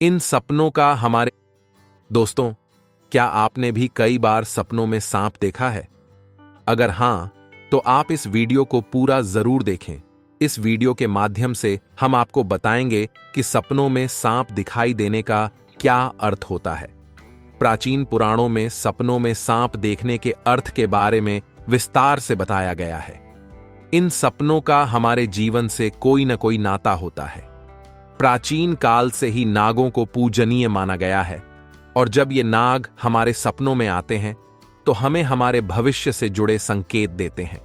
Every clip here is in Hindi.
इन सपनों का हमारे दोस्तों, क्या आपने भी कई बार सपनों में सांप देखा है? अगर हां, तो आप इस वीडियो को पूरा जरूर देखें। इस वीडियो के माध्यम से हम आपको बताएंगे कि सपनों में सांप दिखाई देने का क्या अर्थ होता है। प्राचीन पुराणों में सपनों में सांप देखने के अर्थ के बारे में विस्तार से बताया गया है। इन सपनों का हमारे जीवन से कोई न कोई नाता होता है। प्राचीन काल से ही नागों को पूजनीय माना गया है, और जब ये नाग हमारे सपनों में आते हैं तो हमें हमारे भविष्य से जुड़े संकेत देते हैं।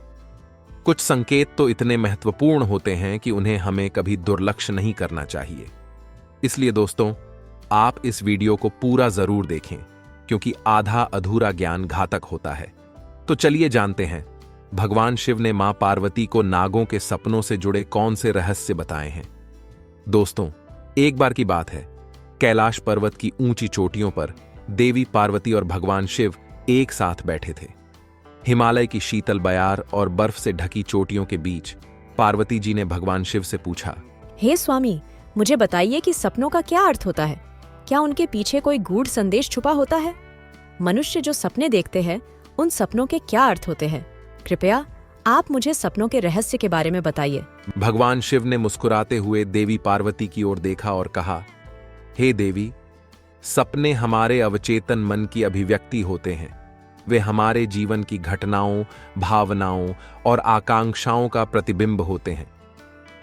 कुछ संकेत तो इतने महत्वपूर्ण होते हैं कि उन्हें हमें कभी दुर्लक्ष्य नहीं करना चाहिए। इसलिए दोस्तों, आप इस वीडियो को पूरा जरूर देखें, क्योंकि आधा अधूरा ज्ञान घातक होता है। तो चलिए जानते हैं, भगवान शिव ने मां पार्वती को नागों के सपनों से जुड़े कौन से रहस्य बताए हैं। दोस्तों, एक बार की बात है, कैलाश पर्वत की ऊंची चोटियों पर देवी पार्वती और भगवान शिव एक साथ बैठे थे। हिमालय की शीतल बयार और बर्फ से ढकी चोटियों के बीच पार्वती जी ने भगवान शिव से पूछा, हे स्वामी, मुझे बताइए कि सपनों का क्या अर्थ होता है? क्या उनके पीछे कोई गूढ़ संदेश छुपा होता है? मनुष्य जो सपने देखते हैं, उन सपनों के क्या अर्थ होते हैं? कृपया आप मुझे सपनों के रहस्य के बारे में बताइए। भगवान शिव ने मुस्कुराते हुए देवी पार्वती की ओर देखा और कहा, हे देवी, सपने हमारे अवचेतन मन की अभिव्यक्ति होते हैं। वे हमारे जीवन की घटनाओं, भावनाओं और आकांक्षाओं का प्रतिबिंब होते हैं।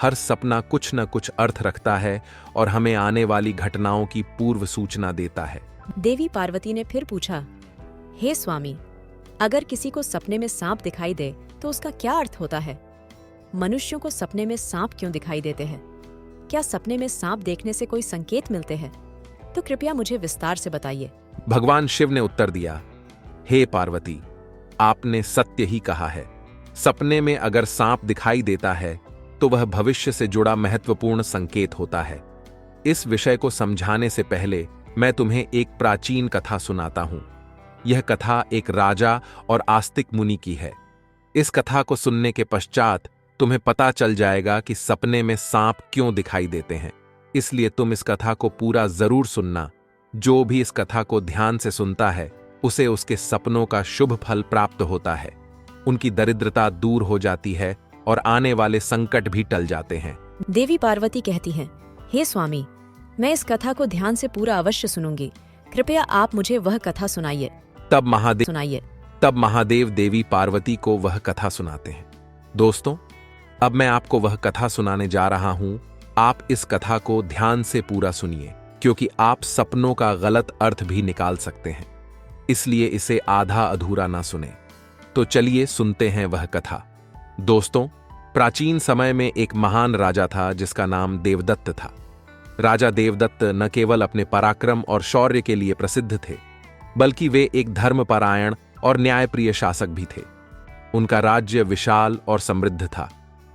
हर सपना कुछ न कुछ अर्थ रखता है और हमें आने वाली घटनाओं की पूर्व सूचना देता है। देवी पार्वती ने फिर पूछा, हे स्वामी, अगर किसी को सपने में सांप दिखाई दे तो उसका क्या अर्थ होता है? मनुष्यों को सपने में सांप क्यों दिखाई देते हैं? क्या सपने में सांप देखने से कोई संकेत मिलते हैं? तो कृपया मुझे विस्तार से बताइए। भगवान शिव ने उत्तर दिया, हे पार्वती, आपने सत्य ही कहा है। सपने में अगर सांप दिखाई देता है तो वह भविष्य से जुड़ा महत्वपूर्ण संकेत होता है। इस विषय को समझाने से पहले मैं तुम्हें एक प्राचीन कथा सुनाता हूं। यह कथा एक राजा और आस्तिक मुनि की है। इस कथा को सुनने के पश्चात तुम्हें पता चल जाएगा कि सपने में सांप क्यों दिखाई देते हैं। इसलिए तुम इस कथा को पूरा जरूर सुनना। जो भी इस कथा को ध्यान से सुनता है, उसे उसके सपनों का शुभ फल प्राप्त होता है। उनकी दरिद्रता दूर हो जाती है और आने वाले संकट भी टल जाते हैं। देवी पार्वती कहती हैं, हे स्वामी, मैं इस कथा को ध्यान से पूरा अवश्य सुनूंगी। कृपया आप मुझे वह कथा सुनाइए। तब महादेव देवी पार्वती को वह कथा सुनाते हैं। दोस्तों, अब मैं आपको वह कथा सुनाने जा रहा हूं। आप इस कथा को ध्यान से पूरा सुनिए, क्योंकि आप सपनों का गलत अर्थ भी निकाल सकते हैं। इसलिए इसे आधा अधूरा ना सुने। तो चलिए सुनते हैं वह कथा। दोस्तों, प्राचीन समय में एक महान राजा था जिसका नाम देवदत्त था। राजा देवदत्त न केवल अपने पराक्रम और शौर्य के लिए प्रसिद्ध थे, बल्कि वे एक धर्मपरायण और न्यायप्रिय शासक भी थे। उनका राज्य विशाल और समृद्ध था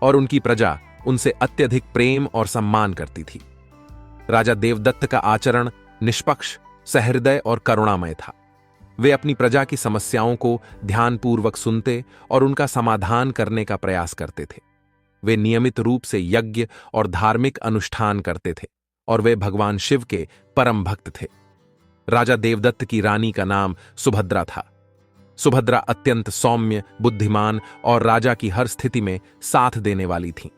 और उनकी प्रजा उनसे अत्यधिक प्रेम और सम्मान करती थी। राजा देवदत्त का आचरण निष्पक्ष, सहृदय और करुणामय था। वे अपनी प्रजा की समस्याओं को ध्यानपूर्वक सुनते और उनका समाधान करने का प्रयास करते थे। वे नियमित रूप से यज्ञ और धार्मिक अनुष्ठान करते थे और वे भगवान शिव के परम भक्त थे। राजा देवदत्त की रानी का नाम सुभद्रा था। सुभद्रा अत्यंत सौम्य, बुद्धिमान और राजा की हर स्थिति में साथ देने वाली थीं।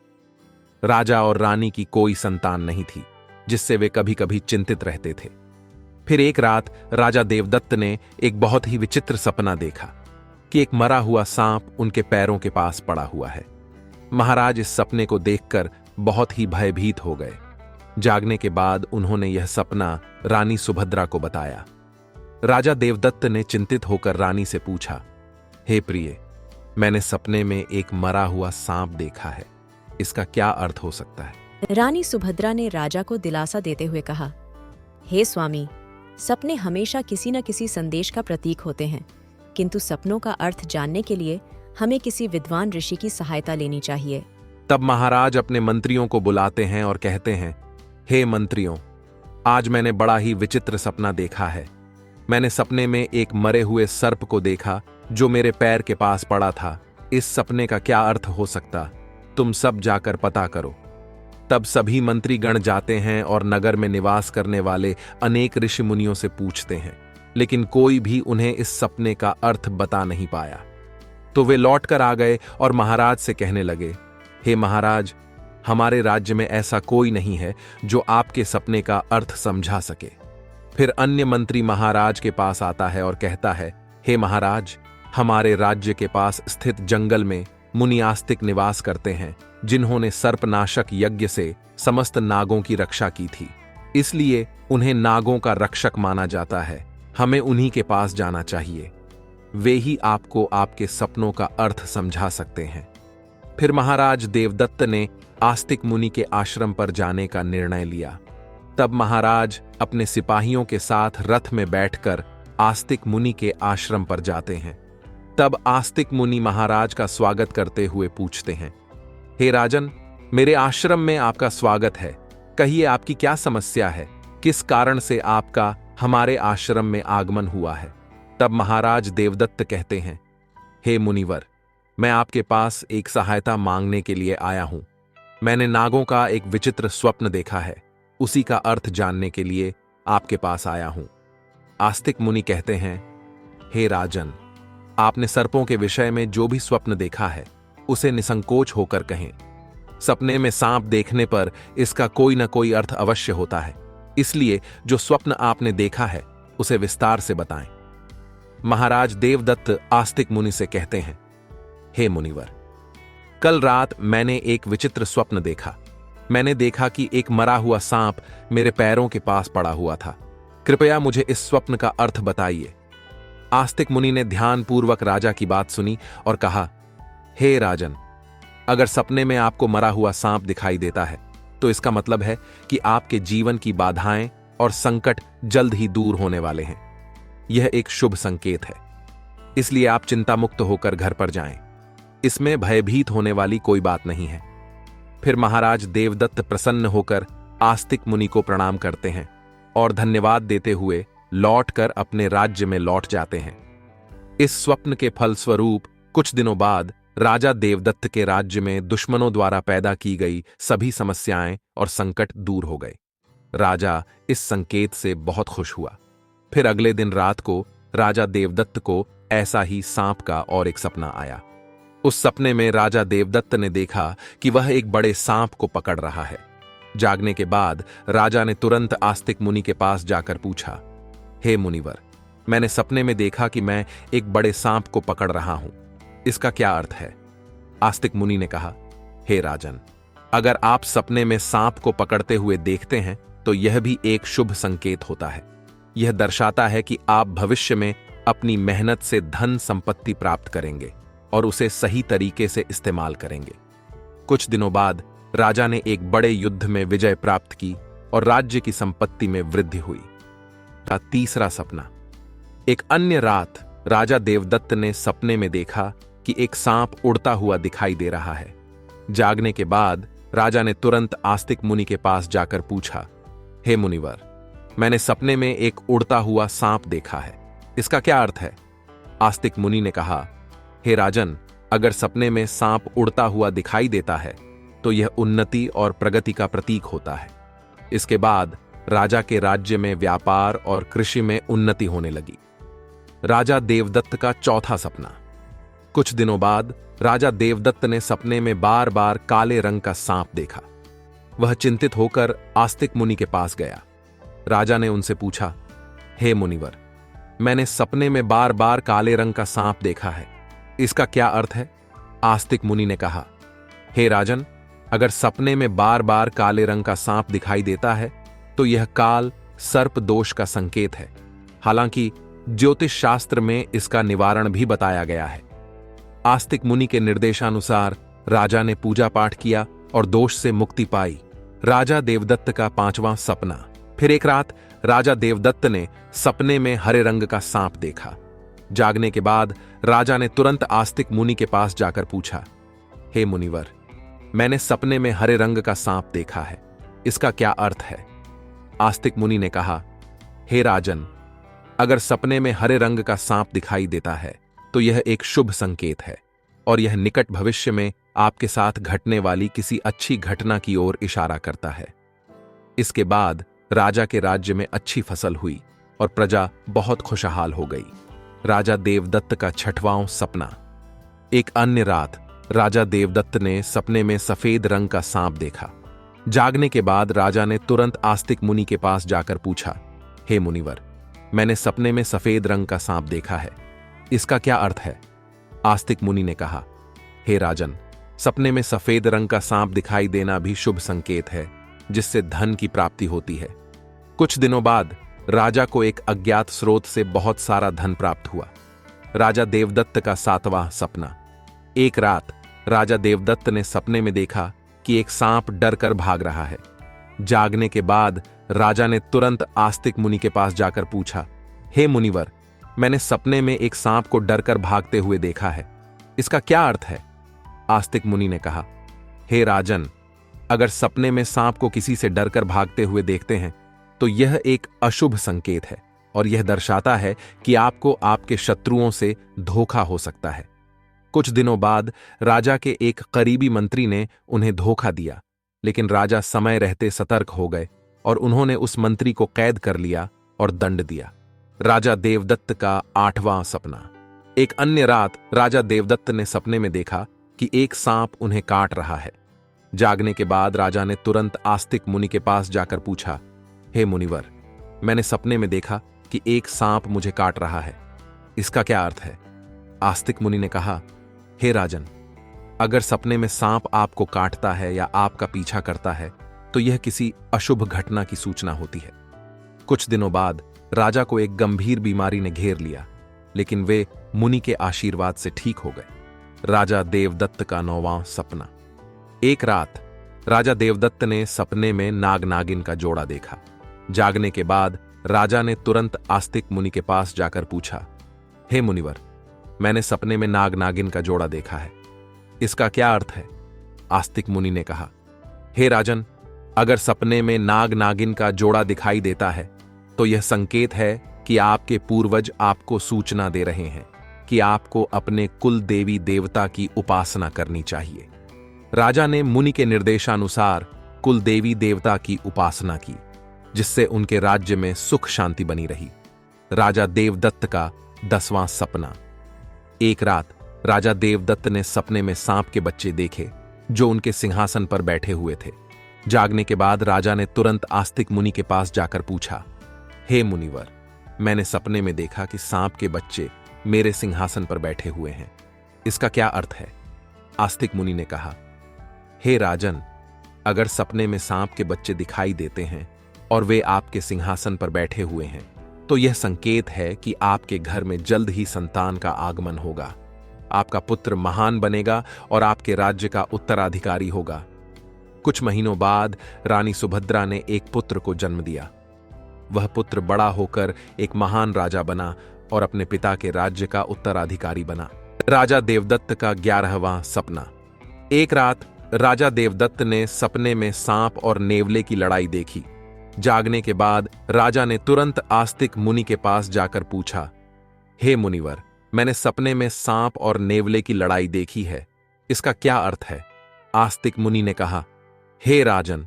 राजा और रानी की कोई संतान नहीं थी, जिससे वे कभी कभी चिंतित रहते थे। फिर एक रात राजा देवदत्त ने एक बहुत ही विचित्र सपना देखा कि एक मरा हुआ सांप उनके पैरों के पास पड़ा हुआ है। महाराज इस सपने को देखकर बहुत ही भयभीत हो गए। जागने के बाद उन्होंने यह सपना रानी सुभद्रा को बताया। राजा देवदत्त ने चिंतित होकर रानी से पूछा, हे प्रिय, मैंने सपने में एक मरा हुआ सांप देखा है। इसका क्या अर्थ हो सकता है? रानी सुभद्रा ने राजा को दिलासा देते हुए कहा, हे स्वामी, सपने हमेशा किसी न किसी संदेश का प्रतीक होते हैं, किंतु सपनों का अर्थ जानने के लिए हमें किसी विद्वान ऋषि की सहायता लेनी चाहिए। तब महाराज अपने मंत्रियों को बुलाते हैं और कहते हैं, हे मंत्रियों, आज मैंने बड़ा ही विचित्र सपना देखा है। मैंने सपने में एक मरे हुए सर्प को देखा जो मेरे पैर के पास पड़ा था। इस सपने का क्या अर्थ हो सकता? तुम सब जाकर पता करो। तब सभी मंत्री गण जाते हैं और नगर में निवास करने वाले अनेक ऋषि मुनियों से पूछते हैं, लेकिन कोई भी उन्हें इस सपने का अर्थ बता नहीं पाया। तो वे लौटकर आ गए और महाराज से कहने लगे, हे महाराज, हमारे राज्य में ऐसा कोई नहीं है जो आपके सपने का अर्थ समझा सके। फिर अन्य मंत्री महाराज के पास आता है और कहता है, हे महाराज, हमारे राज्य के पास स्थित जंगल में मुनि आस्तिक निवास करते हैं, जिन्होंने सर्पनाशक यज्ञ से समस्त नागों की रक्षा की थी, इसलिए उन्हें नागों का रक्षक माना जाता है। हमें उन्हीं के पास जाना चाहिए, वे ही आपको आपके सपनों का अर्थ समझा सकते हैं। फिर महाराज देवदत्त ने आस्तिक मुनि के आश्रम पर जाने का निर्णय लिया। तब महाराज अपने सिपाहियों के साथ रथ में बैठकर आस्तिक मुनि के आश्रम पर जाते हैं। तब आस्तिक मुनि महाराज का स्वागत करते हुए पूछते हैं, हे राजन, मेरे आश्रम में आपका स्वागत है। कहिए, आपकी क्या समस्या है? किस कारण से आपका हमारे आश्रम में आगमन हुआ है? तब महाराज देवदत्त कहते हैं, हे मुनिवर, मैं आपके पास एक सहायता मांगने के लिए आया हूं। मैंने नागों का एक विचित्र स्वप्न देखा है, उसी का अर्थ जानने के लिए आपके पास आया हूं। आस्तिक मुनि कहते हैं, हे राजन, आपने सर्पों के विषय में जो भी स्वप्न देखा है उसे निसंकोच होकर कहें। सपने में सांप देखने पर इसका कोई न कोई अर्थ अवश्य होता है, इसलिए जो स्वप्न आपने देखा है उसे विस्तार से बताएं। महाराज देवदत्त आस्तिक मुनि से कहते हैं, हे मुनिवर, कल रात मैंने एक विचित्र स्वप्न देखा। मैंने देखा कि एक मरा हुआ सांप मेरे पैरों के पास पड़ा हुआ था। कृपया मुझे इस स्वप्न का अर्थ बताइए। आस्तिक मुनि ने ध्यानपूर्वक राजा की बात सुनी और कहा, हे राजन, अगर सपने में आपको मरा हुआ सांप दिखाई देता है तो इसका मतलब है कि आपके जीवन की बाधाएं और संकट जल्द ही दूर होने वाले हैं। यह एक शुभ संकेत है, इसलिए आप चिंता मुक्त होकर घर पर जाएं। इसमें भयभीत होने वाली कोई बात नहीं है। फिर महाराज देवदत्त प्रसन्न होकर आस्तिक मुनि को प्रणाम करते हैं और धन्यवाद देते हुए लौटकर अपने राज्य में लौट जाते हैं। इस स्वप्न के फलस्वरूप कुछ दिनों बाद राजा देवदत्त के राज्य में दुश्मनों द्वारा पैदा की गई सभी समस्याएं और संकट दूर हो गए। राजा इस संकेत से बहुत खुश हुआ। फिर अगले दिन रात को राजा देवदत्त को ऐसा ही सांप का और एक सपना आया। उस सपने में राजा देवदत्त ने देखा कि वह एक बड़े सांप को पकड़ रहा है। जागने के बाद राजा ने तुरंत आस्तिक मुनि के पास जाकर पूछा, हे मुनिवर, मैंने सपने में देखा कि मैं एक बड़े सांप को पकड़ रहा हूं, इसका क्या अर्थ है? आस्तिक मुनि ने कहा, हे राजन, अगर आप सपने में सांप को पकड़ते हुए देखते हैं तो यह भी एक शुभ संकेत होता है। यह दर्शाता है कि आप भविष्य में अपनी मेहनत से धन संपत्ति प्राप्त करेंगे और उसे सही तरीके से इस्तेमाल करेंगे। कुछ दिनों बाद राजा ने एक बड़े युद्ध में विजय प्राप्त की और राज्य की संपत्ति में वृद्धि हुई। तीसरा सपना। एक अन्य रात राजा देवदत्त ने सपने में देखा कि एक सांप उड़ता हुआ दिखाई दे रहा है। जागने के बाद राजा ने तुरंत आस्तिक मुनि के पास जाकर पूछा, हे मुनिवर, मैंने सपने में एक उड़ता हुआ सांप देखा है, इसका क्या अर्थ है? आस्तिक मुनि ने कहा, हे राजन, अगर सपने में सांप उड़ता हुआ दिखाई देता है तो यह उन्नति और प्रगति का प्रतीक होता है। इसके बाद राजा के राज्य में व्यापार और कृषि में उन्नति होने लगी। राजा देवदत्त का चौथा सपना। कुछ दिनों बाद राजा देवदत्त ने सपने में बार बार काले रंग का सांप देखा। वह चिंतित होकर आस्तिक मुनि के पास गया। राजा ने उनसे पूछा, हे मुनिवर, मैंने सपने में बार बार काले रंग का सांप देखा है, इसका क्या अर्थ है? आस्तिक मुनि ने कहा, हे राजन, अगर सपने में बार बार काले रंग का सांप दिखाई देता है तो यह काल सर्प दोष का संकेत है। हालांकि ज्योतिष शास्त्र में इसका निवारण भी बताया गया है। आस्तिक मुनि के निर्देशानुसार राजा ने पूजा पाठ किया और दोष से मुक्ति पाई। राजा देवदत्त का पांचवां सपना। फिर एक रात राजा देवदत्त ने सपने में हरे रंग का सांप देखा। जागने के बाद राजा ने तुरंत आस्तिक मुनि के पास जाकर पूछा, हे मुनिवर, मैंने सपने में हरे रंग का सांप देखा है, इसका क्या अर्थ है? आस्तिक मुनि ने कहा, हे राजन, अगर सपने में हरे रंग का सांप दिखाई देता है तो यह एक शुभ संकेत है और यह निकट भविष्य में आपके साथ घटने वाली किसी अच्छी घटना की ओर इशारा करता है। इसके बाद राजा के राज्य में अच्छी फसल हुई और प्रजा बहुत खुशहाल हो गई। राजा देवदत्त का 6वां सपना। एक अन्य रात राजा देवदत्त ने सपने में सफेद रंग का सांप देखा। जागने के बाद राजा ने तुरंत आस्तिक मुनि के पास जाकर पूछा, हे मुनिवर, मैंने सपने में सफेद रंग का सांप देखा है, इसका क्या अर्थ है? आस्तिक मुनि ने कहा, हे राजन, सपने में सफेद रंग का सांप दिखाई देना भी शुभ संकेत है, जिससे धन की प्राप्ति होती है। कुछ दिनों बाद राजा को एक अज्ञात स्रोत से बहुत सारा धन प्राप्त हुआ। राजा देवदत्त का 7वां सपना। एक रात राजा देवदत्त ने सपने में देखा कि एक सांप डरकर भाग रहा है। जागने के बाद राजा ने तुरंत आस्तिक मुनि के पास जाकर पूछा, हे मुनिवर, मैंने सपने में एक सांप को डरकर भागते हुए देखा है, इसका क्या अर्थ है? आस्तिक मुनि ने कहा, हे राजन, अगर सपने में सांप को किसी से डरकर भागते हुए देखते हैं तो यह एक अशुभ संकेत है और यह दर्शाता है कि आपको आपके शत्रुओं से धोखा हो सकता है। कुछ दिनों बाद राजा के एक करीबी मंत्री ने उन्हें धोखा दिया, लेकिन राजा समय रहते सतर्क हो गए और उन्होंने उस मंत्री को कैद कर लिया और दंड दिया। राजा देवदत्त का 8वां सपना। एक अन्य रात राजा देवदत्त ने सपने में देखा कि एक सांप उन्हें काट रहा है। जागने के बाद राजा ने तुरंत आस्तिक मुनि के पास जाकर पूछा, हे मुनिवर, मैंने सपने में देखा कि एक सांप मुझे काट रहा है, इसका क्या अर्थ है? आस्तिक मुनि ने कहा, हे राजन, अगर सपने में सांप आपको काटता है या आपका पीछा करता है तो यह किसी अशुभ घटना की सूचना होती है। कुछ दिनों बाद राजा को एक गंभीर बीमारी ने घेर लिया, लेकिन वे मुनि के आशीर्वाद से ठीक हो गए। राजा देवदत्त का 9वां सपना। एक रात राजा देवदत्त ने सपने में नाग नागिन का जोड़ा देखा। जागने के बाद राजा ने तुरंत आस्तिक मुनि के पास जाकर पूछा, हे मुनिवर, मैंने सपने में नाग नागिन का जोड़ा देखा है, इसका क्या अर्थ है? आस्तिक मुनि ने कहा, हे राजन, अगर सपने में नाग नागिन का जोड़ा दिखाई देता है तो यह संकेत है कि आपके पूर्वज आपको सूचना दे रहे हैं कि आपको अपने कुल देवी देवता की उपासना करनी चाहिए। राजा ने मुनि के निर्देशानुसार कुल देवी देवता की उपासना की, जिससे उनके राज्य में सुख शांति बनी रही। राजा देवदत्त का 10वां सपना। एक रात राजा देवदत्त ने सपने में सांप के बच्चे देखे जो उनके सिंहासन पर बैठे हुए थे। जागने के बाद राजा ने तुरंत आस्तिक मुनि के पास जाकर पूछा, हे मुनिवर, मैंने सपने में देखा कि सांप के बच्चे मेरे सिंहासन पर बैठे हुए हैं, इसका क्या अर्थ है? आस्तिक मुनि ने कहा, हे राजन, अगर सपने में सांप के बच्चे दिखाई देते हैं और वे आपके सिंहासन पर बैठे हुए हैं तो यह संकेत है कि आपके घर में जल्द ही संतान का आगमन होगा। आपका पुत्र महान बनेगा और आपके राज्य का उत्तराधिकारी होगा। कुछ महीनों बाद रानी सुभद्रा ने एक पुत्र को जन्म दिया। वह पुत्र बड़ा होकर एक महान राजा बना और अपने पिता के राज्य का उत्तराधिकारी बना। राजा देवदत्त का 11वां सपना। एक रात राजा देवदत्त ने सपने में सांप और नेवले की लड़ाई देखी। जागने के बाद राजा ने तुरंत आस्तिक मुनि के पास जाकर पूछा, हे मुनिवर, मैंने सपने में सांप और नेवले की लड़ाई देखी है, इसका क्या अर्थ है? आस्तिक मुनि ने कहा, हे राजन,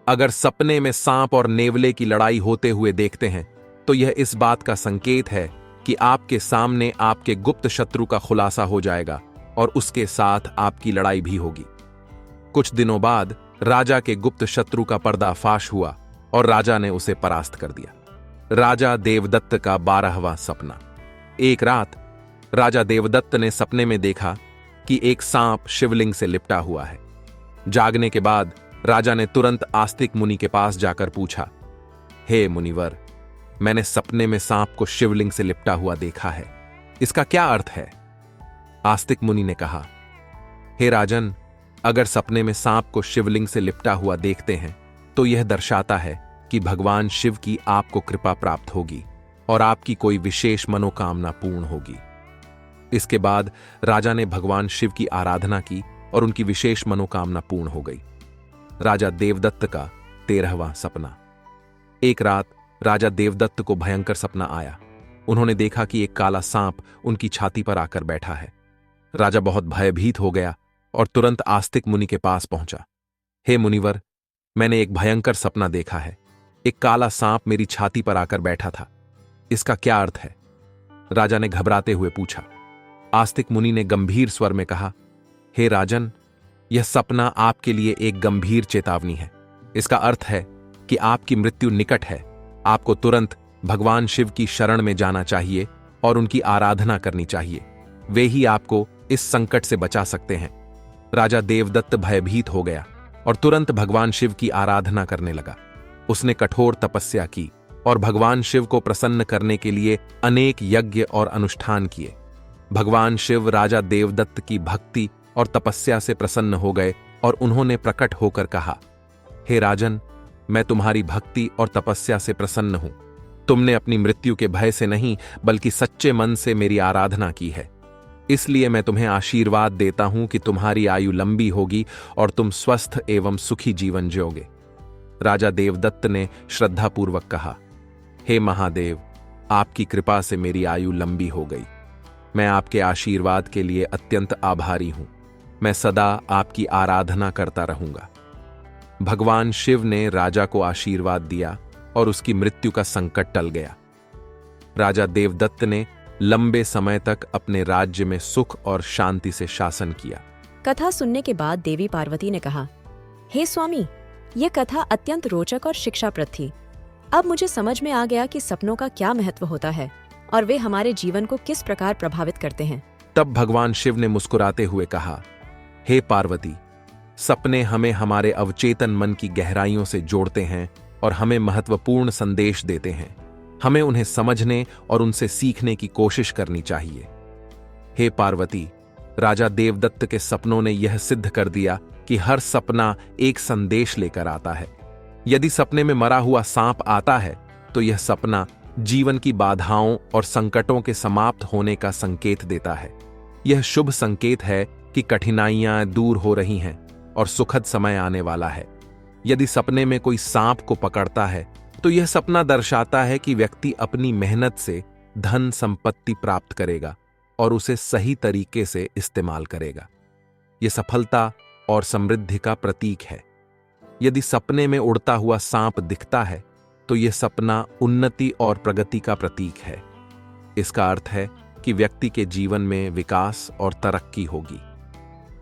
अगर सपने में सांप और नेवले की लड़ाई होते हुए देखते हैं तो यह इस बात का संकेत है कि आपके सामने आपके गुप्त शत्रु का खुलासा हो जाएगा और उसके साथ आपकी लड़ाई भी होगी। कुछ दिनों बाद राजा के गुप्त शत्रु का पर्दाफाश हुआ और राजा ने उसे परास्त कर दिया। राजा देवदत्त का 12वां सपना। एक रात राजा देवदत्त ने सपने में देखा कि एक सांप शिवलिंग से लिपटा हुआ है। जागने के बाद राजा ने तुरंत आस्तिक मुनि के पास जाकर पूछा, हे मुनिवर, मैंने सपने में सांप को शिवलिंग से लिपटा हुआ देखा है, इसका क्या अर्थ है? आस्तिक मुनि ने कहा, हे राजन, अगर सपने में सांप को शिवलिंग से लिपटा हुआ देखते हैं तो यह दर्शाता है कि भगवान शिव की आपको कृपा प्राप्त होगी और आपकी कोई विशेष मनोकामना पूर्ण होगी। इसके बाद राजा ने भगवान शिव की आराधना की और उनकी विशेष मनोकामना पूर्ण हो गई। राजा देवदत्त का 13वां सपना। एक रात राजा देवदत्त को भयंकर सपना आया। उन्होंने देखा कि एक काला सांप उनकी छाती पर आकर बैठा है। राजा बहुत भयभीत हो गया और तुरंत आस्तिक मुनि के पास पहुंचा। हे मुनिवर, मैंने एक भयंकर सपना देखा है। एक काला सांप मेरी छाती पर आकर बैठा था। इसका क्या अर्थ है? राजा ने घबराते हुए पूछा। आस्तिक मुनि ने गंभीर स्वर में कहा, हे राजन, यह सपना आपके लिए एक गंभीर चेतावनी है। इसका अर्थ है कि आपकी मृत्यु निकट है। आपको तुरंत भगवान शिव की शरण में जाना चाहिए और उनकी आराधना करनी चाहिए। वे ही आपको इस संकट से बचा सकते हैं। राजा देवदत्त भयभीत हो गया और तुरंत भगवान शिव की आराधना करने लगा। उसने कठोर तपस्या की और भगवान शिव को प्रसन्न करने के लिए अनेक यज्ञ और अनुष्ठान किए। भगवान शिव राजा देवदत्त की भक्ति और तपस्या से प्रसन्न हो गए और उन्होंने प्रकट होकर कहा, हे राजन, मैं तुम्हारी भक्ति और तपस्या से प्रसन्न हूं। तुमने अपनी मृत्यु के भय से नहीं बल्कि सच्चे मन से मेरी आराधना की है। इसलिए मैं तुम्हें आशीर्वाद देता हूं कि तुम्हारी आयु लंबी होगी और तुम स्वस्थ एवं सुखी जीवन जियोगे। राजा देवदत्त ने श्रद्धापूर्वक कहा, हे महादेव, आपकी कृपा से मेरी आयु लंबी हो गई। मैं आपके आशीर्वाद के लिए अत्यंत आभारी हूं। मैं सदा आपकी आराधना करता रहूंगा। भगवान शिव ने राजा को आशीर्वाद दिया और उसकी मृत्यु का संकट टल गया। राजा देवदत्त ने लंबे समय तक अपने राज्य में सुख और शांति से शासन किया। कथा सुनने के बाद देवी पार्वती ने कहा, हे स्वामी, यह कथा अत्यंत रोचक और शिक्षाप्रद थी। अब मुझे समझ में आ गया कि सपनों का क्या महत्व होता है और वे हमारे जीवन को किस प्रकार प्रभावित करते हैं। तब भगवान शिव ने मुस्कुराते हुए कहा, हे पार्वती, सपने हमें हमारे अवचेतन मन की गहराइयों से जोड़ते हैं और हमें महत्वपूर्ण संदेश देते हैं। हमें उन्हें समझने और उनसे सीखने की कोशिश करनी चाहिए। हे पार्वती, राजा देवदत्त के सपनों ने यह सिद्ध कर दिया कि हर सपना एक संदेश लेकर आता है। यदि सपने में मरा हुआ सांप आता है तो यह सपना जीवन की बाधाओं और संकटों के समाप्त होने का संकेत देता है। यह शुभ संकेत है कि कठिनाइयां दूर हो रही हैं और सुखद समय आने वाला है। यदि सपने में कोई सांप को पकड़ता है तो यह सपना दर्शाता है कि व्यक्ति अपनी मेहनत से धन संपत्ति प्राप्त करेगा और उसे सही तरीके से इस्तेमाल करेगा। यह सफलता और समृद्धि का प्रतीक है। यदि सपने में उड़ता हुआ सांप दिखता है तो यह सपना उन्नति और प्रगति का प्रतीक है। इसका अर्थ है कि व्यक्ति के जीवन में विकास और तरक्की होगी।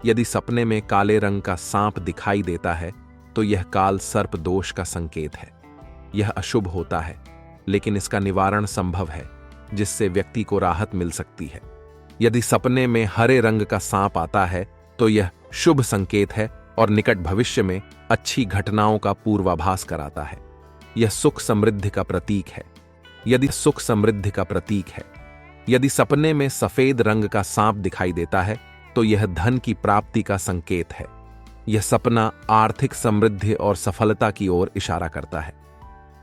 यदि सपने में काले रंग का सांप दिखाई देता है तो यह काल सर्प दोष का संकेत है। यह अशुभ होता है, लेकिन इसका निवारण संभव है, जिससे व्यक्ति को राहत मिल सकती है। यदि सपने में हरे रंग का सांप आता है तो यह शुभ संकेत है और निकट भविष्य में अच्छी घटनाओं का पूर्वाभास कराता है। यह सुख समृद्धि का प्रतीक है। यदि सपने में सफेद रंग का सांप दिखाई देता है तो यह धन की प्राप्ति का संकेत है। यह सपना आर्थिक समृद्धि और सफलता की ओर इशारा करता है।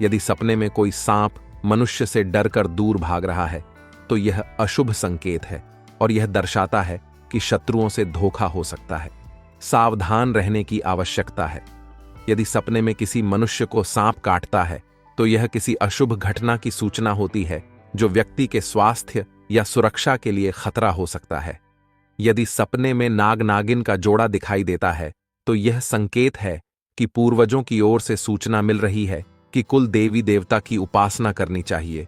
यदि सपने में कोई सांप मनुष्य से डरकर दूर भाग रहा है तो यह अशुभ संकेत है और यह दर्शाता है कि शत्रुओं से धोखा हो सकता है। सावधान रहने की आवश्यकता है। यदि सपने में किसी मनुष्य को सांप काटता है तो यह किसी अशुभ घटना की सूचना होती है, जो व्यक्ति के स्वास्थ्य या सुरक्षा के लिए खतरा हो सकता है। यदि सपने में नाग नागिन का जोड़ा दिखाई देता है तो यह संकेत है कि पूर्वजों की ओर से सूचना मिल रही है कि कुल देवी देवता की उपासना करनी चाहिए,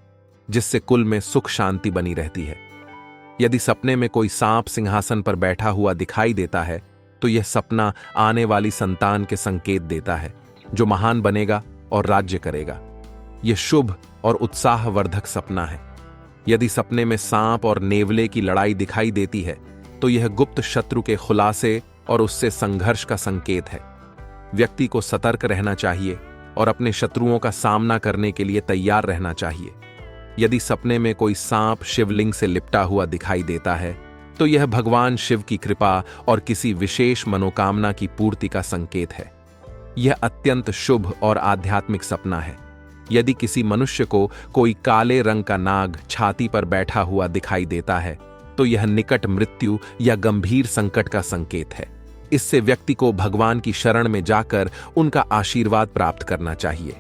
जिससे कुल में सुख शांति बनी रहती है। यदि सपने में कोई सांप सिंहासन पर बैठा हुआ दिखाई देता है तो यह सपना आने वाली संतान के संकेत देता है, जो महान बनेगा और राज्य करेगा। यह शुभ और उत्साहवर्धक सपना है। यदि सपने में सांप और नेवले की लड़ाई दिखाई देती है तो यह गुप्त शत्रु के खुलासे और उससे संघर्ष का संकेत है। व्यक्ति को सतर्क रहना चाहिए और अपने शत्रुओं का सामना करने के लिए तैयार रहना चाहिए। यदि सपने में कोई सांप शिवलिंग से लिपटा हुआ दिखाई देता है तो यह भगवान शिव की कृपा और किसी विशेष मनोकामना की पूर्ति का संकेत है। यह अत्यंत शुभ और आध्यात्मिक सपना है। यदि किसी मनुष्य को कोई काले रंग का नाग छाती पर बैठा हुआ दिखाई देता है तो यह निकट मृत्यु या गंभीर संकट का संकेत है। इससे व्यक्ति को भगवान की शरण में जाकर उनका आशीर्वाद प्राप्त करना चाहिए।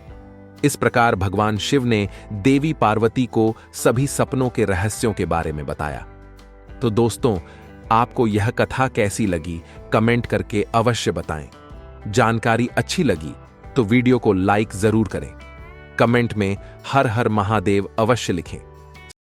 इस प्रकार भगवान शिव ने देवी पार्वती को सभी सपनों के रहस्यों के बारे में बताया। तो दोस्तों, आपको यह कथा कैसी लगी कमेंट करके अवश्य बताएं। जानकारी अच्छी लगी तो वीडियो को लाइक जरूर करें। कमेंट में हर हर महादेव अवश्य लिखें।